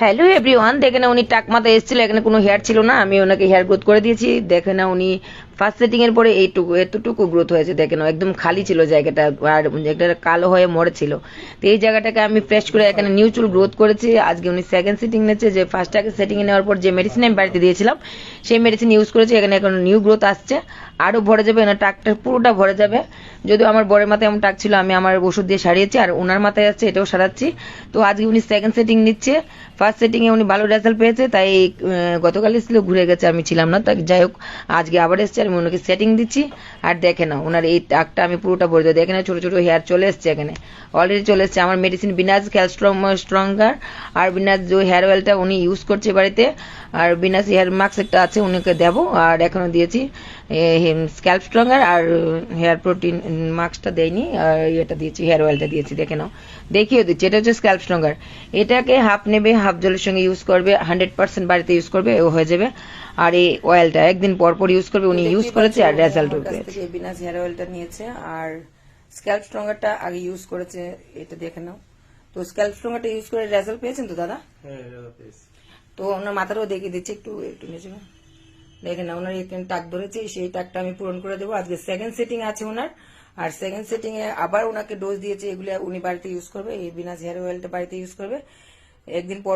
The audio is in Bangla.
হ্যালো এভরিওয়ান, দেখে না উনি টাক মাথায় এসেছিল, এখানে কোনো হেয়ার ছিল না, আমি ওনাকে হেয়ার গ্রোথ করে দিয়েছি। দেখে না উনি ফার্স্ট সেটিং এর পরে এতটুকু গ্রোথ হয়েছে, দেখে না একদম খালি ছিল জায়গাটা, আর একটা কালো হয়ে মরেছিল। তো এই জায়গাটাকে আমি ফ্রেশ করে এখানে নিউ চুল গ্রোথ করেছি। আজকে উনি সেকেন্ড সেটিং নিচ্ছে, যে ফার্স্ট আগে সেটিং এ নেওয়ার পর যে মেডিসিন আমি বাড়িতে দিয়েছিলাম সেই মেডিসিন ইউজ করেছি। এখানে এখন নিউ গ্রোথ আসছে, আরো ভরে যাবে, না টাকটা পুরোটা ভরে যাবে। যদিও আমার বরের মাথায় এমন টাক ছিল, আমি আমার ওষুধ দিয়ে সারিয়েছি, আর ওনার মাথায় আছে এটাও সারাচ্ছি। তো আজকে উনি সেকেন্ড সেটিং নিচ্ছে। ফার্স্ট সেটিং এ উনি ভালো রেজাল্ট পেয়েছে, তাই গতকাল এসেছিল, ঘুরে গেছে, আমি ছিলাম না। তাই যাই হোক, আজকে আবার এসছে, আমি ওনাকে সেটিং দিচ্ছি। আর দেখে না ওনার এই টাকটা আমি পুরোটা ভরে দেবো। দেখে না ছোট ছোট হেয়ার চলে এসছে, এখানে অলরেডি চলে এসছে। আমার মেডিসিন বিনাজ স্ট্রঙ্গার আর বিনাজ যে হেয়ার অয়েলটা উনি ইউজ করছে বাড়িতে, আর বিনাজ হেয়ার মাস্ক একটা আছে উনিকে দেবো। আর এখনো দিয়েছি স্ক্যাল্প স্ট্রঙ্গার আর হেয়ার প্রোটিন মাস্কটা দেয়নি, আর এটা দিয়েছি, হেয়ার অয়েলটা দিয়েছি। দেখে নাও, দেখিয়ে দিচ্ছি। এটা হচ্ছে স্ক্যাল্প স্ট্রঙ্গার, এটাকে হাফ নেবে, হাফ জলের সঙ্গে ইউজ করবে, 100% বাড়িতে ইউজ করবে, ও হয়ে যাবে। আর এই অয়েলটা একদিন পর পর ইউজ করবে, উনি ইউজ করেছে আর রেজাল্টও পেয়েছে। বিনাজ হেয়ার অয়েলটা নিয়েছে, আর স্ক্যাল্প স্ট্রঙ্গারটা আগে ইউজ করেছে, এটা দেখে নাও। তো স্ক্যাল্প স্ট্রঙ্গারটা ইউজ করে রেজাল্ট পেয়েছেন তো দাদা? তো ওনার মাথাটাও দেখিয়ে দিচ্ছে, একটু একটু নিচে দেখেন না, ওনার এখানে টাক ধরেছে, সেই টাকটা আমি পূরণ করে দেবো। আজকে সেকেন্ড সেটিং আছে ওনার, আর সেকেন্ড সেটিং এ আবার ওনাকে ডোজ দিয়েছে, এগুলো উনি বাড়িতে ইউজ করবে, এই বিনাজ হেয়ার অয়েলটা বাড়িতে ইউজ করবে একদিন পর।